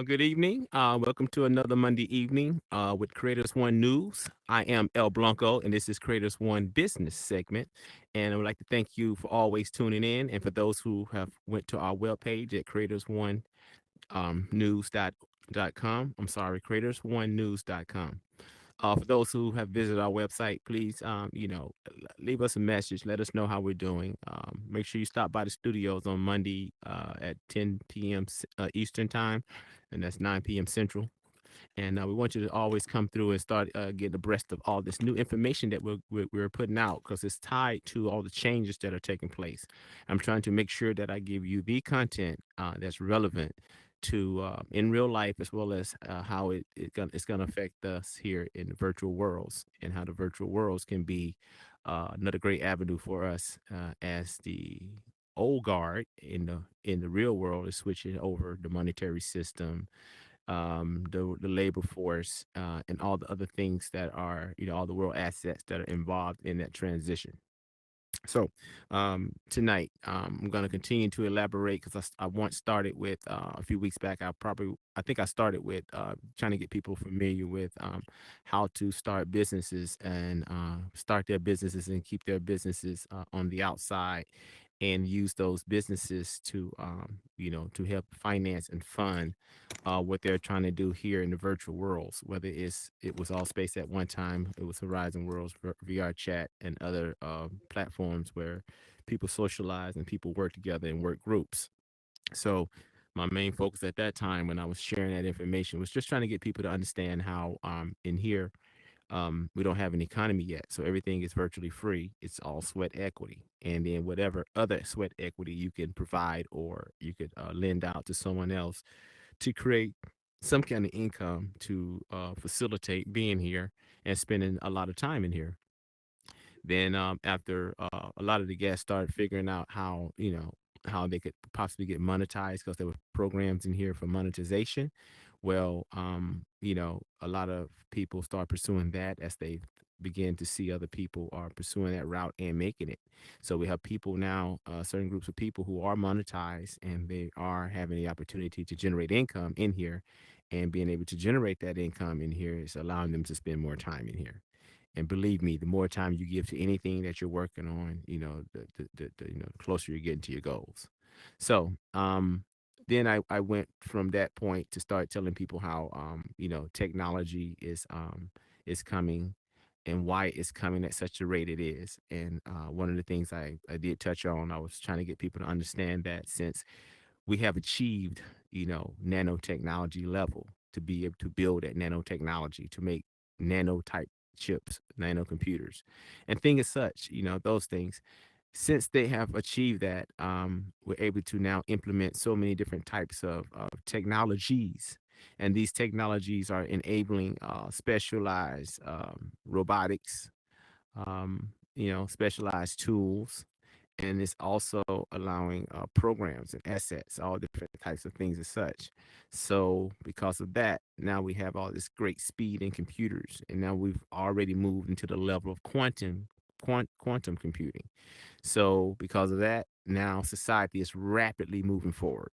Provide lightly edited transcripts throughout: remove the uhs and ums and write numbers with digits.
Good evening. Welcome to another Monday evening with Creators1News. I am El Blanco, and this is Creators1 Business segment. And I would like to thank you for always tuning in, and for those who have went to our webpage at Creators1 news.com. I'm sorry, Creators1News.com. For those who have visited our website, please, leave us a message. Let us know how we're doing. Make sure you stop by the studios on Monday at 10 p.m. Eastern time, and that's 9 p.m. Central. And we want you to always come through and start getting abreast of all this new information that we're putting out, because it's tied to all the changes that are taking place. I'm trying to make sure that I give you the content that's relevant to in real life, as well as how it's gonna affect us here in the virtual worlds, and how the virtual worlds can be another great avenue for us as the old guard in the real world is switching over the monetary system, the labor force, and all the other things that are, all the world assets that are involved in that transition. So tonight, I'm going to continue to elaborate, because I once started with a few weeks back. I think I started with trying to get people familiar with how to start businesses, and start their businesses and keep their businesses on the outside, and use those businesses to to help finance and fund what they're trying to do here in the virtual worlds. Whether it was All Space at one time, it was Horizon Worlds, VR Chat, and other platforms where people socialize and people work together in work groups. So my main focus at that time, when I was sharing that information, was just trying to get people to understand how in here we don't have an economy yet, so everything is virtually free. It's all sweat equity, and then whatever other sweat equity you can provide, or you could lend out to someone else to create some kind of income to facilitate being here and spending a lot of time in here. Then after a lot of the guests started figuring out how, how they could possibly get monetized, because there were programs in here for monetization. Well, a lot of people start pursuing that as they begin to see other people are pursuing that route and making it. So we have people now, certain groups of people who are monetized, and they are having the opportunity to generate income in here, and being able to generate that income in here is allowing them to spend more time in here. And believe me, the more time you give to anything that you're working on, the closer you're getting to your goals. So, then I went from that point to start telling people how, technology is coming, and why it's coming at such a rate it is. And one of the things I did touch on, I was trying to get people to understand that since we have achieved, nanotechnology level, to be able to build that nanotechnology, to make nano type chips, nano computers, and things as such, those things. Since they have achieved that, we're able to now implement so many different types of technologies. And these technologies are enabling specialized robotics, specialized tools, and it's also allowing programs and assets, all different types of things as such. So because of that, now we have all this great speed in computers, and now we've already moved into the level of quantum computing. So because of that, now society is rapidly moving forward.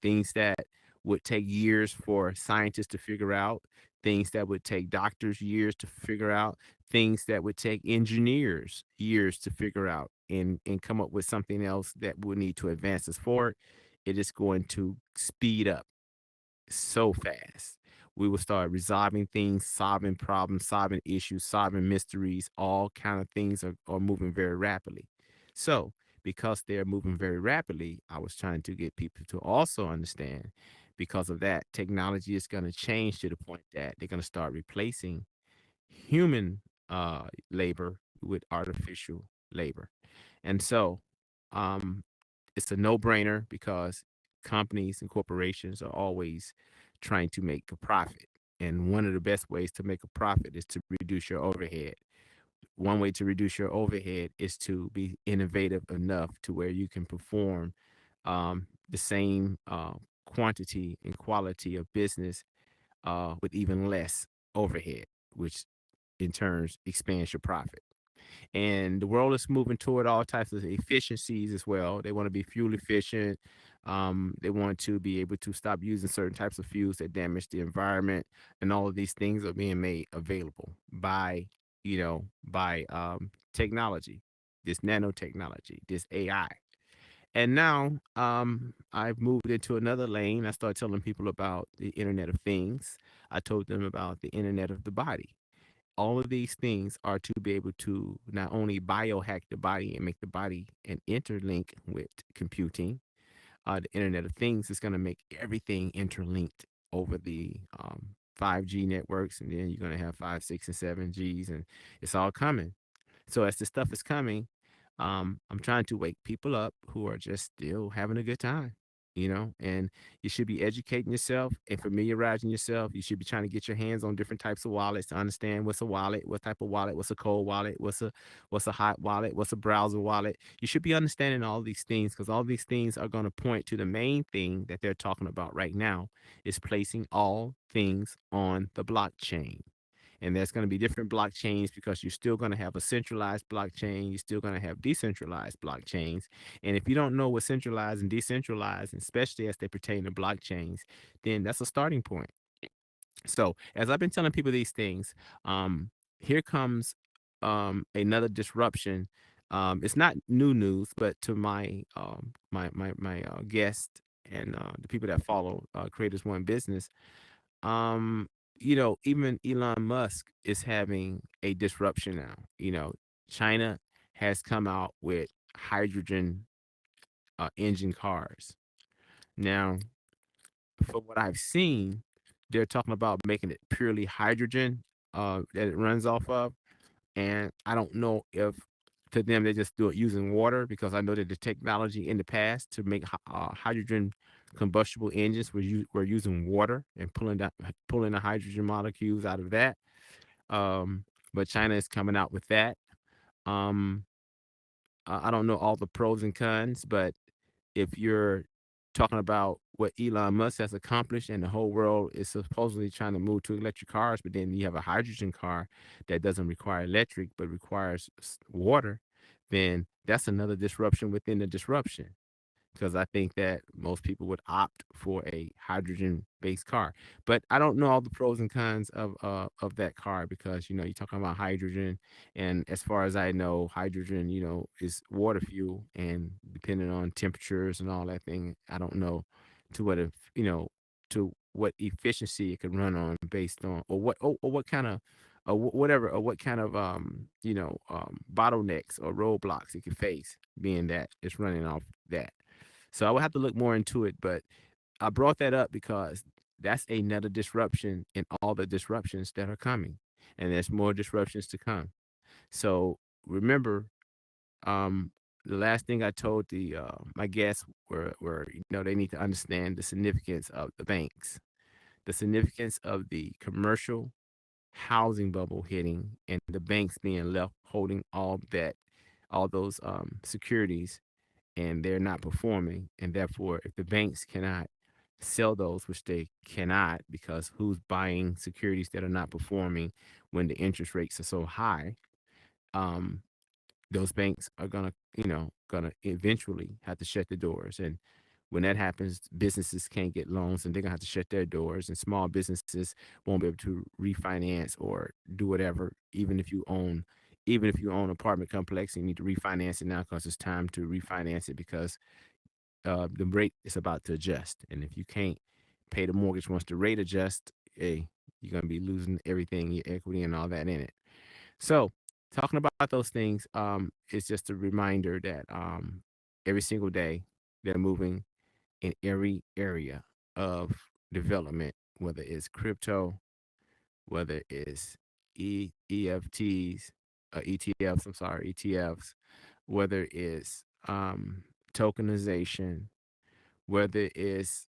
Things that would take years for scientists to figure out, things that would take doctors years to figure out, things that would take engineers years to figure out, and come up with something else that will need to advance us forward. It is going to speed up so fast. We will start resolving things, solving problems, solving issues, solving mysteries. All kind of things are moving very rapidly. So because they're moving very rapidly, I was trying to get people to also understand, because of that, technology is going to change to the point that they're going to start replacing human labor with artificial labor. And so um, it's a no brainer, because companies and corporations are always trying to make a profit. And one of the best ways to make a profit is to reduce your overhead. One way to reduce your overhead is to be innovative enough to where you can perform the same quantity and quality of business with even less overhead, which in turns expands your profit. And the world is moving toward all types of efficiencies as well. They want to be fuel efficient. They want to be able to stop using certain types of fuels that damage the environment, and all of these things are being made available by, by technology, this nanotechnology, this AI. And now I've moved into another lane. I started telling people about the Internet of Things. I told them about the Internet of the Body. All of these things are to be able to not only biohack the body and make the body an interlink with computing. The Internet of Things is going to make everything interlinked over the 5G networks, and then you're going to have 5, 6, and 7Gs, and it's all coming. So as this stuff is coming, I'm trying to wake people up who are just still having a good time, and you should be educating yourself and familiarizing yourself. You should be trying to get your hands on different types of wallets to understand what's a wallet, what type of wallet, what's a cold wallet, what's a hot wallet, what's a browser wallet. You should be understanding all these things, because all these things are going to point to the main thing that they're talking about right now, is placing all things on the blockchain. And there's going to be different blockchains, because you're still going to have a centralized blockchain. You're still going to have decentralized blockchains. And if you don't know what centralized and decentralized, and especially as they pertain to blockchains, then that's a starting point. So as I've been telling people these things, here comes another disruption. It's not new news, but to my guest and the people that follow Creators One Business, um, even Elon Musk is having a disruption now. China has come out with hydrogen engine cars. Now, from what I've seen, they're talking about making it purely hydrogen that it runs off of. And I don't know if to them they just do it using water, because I know that the technology in the past to make hydrogen combustible engines were using water and pulling the hydrogen molecules out of that. But China is coming out with that. Um, I don't know all the pros and cons, but if you're talking about what Elon Musk has accomplished, and the whole world is supposedly trying to move to electric cars, but then you have a hydrogen car that doesn't require electric but requires water, then that's another disruption within the disruption, because I think that most people would opt for a hydrogen-based car. But I don't know all the pros and cons of that car, because you're talking about hydrogen, and as far as I know, hydrogen is water fuel, and depending on temperatures and all that thing, I don't know to what if to what efficiency it can run on, based on or what kind of whatever, or what kind of bottlenecks or roadblocks it can face, being that it's running off that. So I would have to look more into it, but I brought that up because that's another disruption in all the disruptions that are coming, and there's more disruptions to come. So remember, um, the last thing I told the my guests were they need to understand the significance of the banks, the significance of the commercial housing bubble hitting, and the banks being left holding all those securities, and they're not performing. And therefore, if the banks cannot sell those, which they cannot, because who's buying securities that are not performing when the interest rates are so high? Um, those banks are gonna eventually have to shut the doors. And when that happens, businesses can't get loans, and they're gonna have to shut their doors, and small businesses won't be able to refinance or do whatever. Even if you own apartment complex and you need to refinance it now, because it's time to refinance it, because the rate is about to adjust. And if you can't pay the mortgage once the rate adjusts, hey, you're gonna be losing everything, your equity and all that in it. So talking about those things, is just a reminder that every single day they're moving in every area of development, whether it's crypto, whether it's EFTs, ETFs, I'm sorry, ETFs, whether it's tokenization, whether it's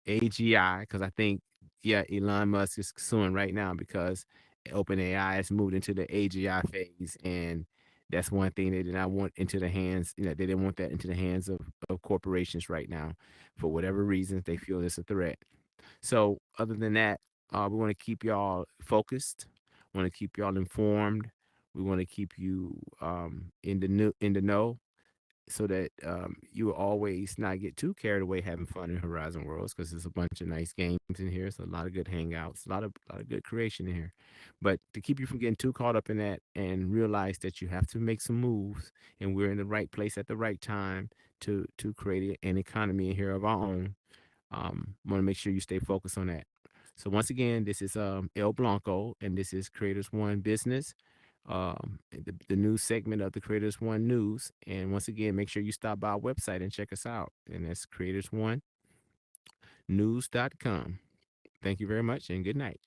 AGI, because I think, yeah, Elon Musk is suing right now because OpenAI has moved into the AGI phase, and that's one thing they did not want into the hands. They didn't want that into the hands of corporations right now, for whatever reasons they feel it's a threat. So, other than that, we want to keep y'all focused. Want to keep y'all informed. We want to keep you in the know so that you will always not get too carried away having fun in Horizon Worlds because there's a bunch of nice games in here. So a lot of good hangouts, a lot of good creation in here. But to keep you from getting too caught up in that and realize that you have to make some moves and we're in the right place at the right time to create an economy in here of our own. Want to make sure you stay focused on that. So once again, this is El Blanco, and this is Creators One Business, the news segment of the Creators One News. And once again, make sure you stop by our website and check us out. And that's Creators1News.com. Thank you very much, and good night.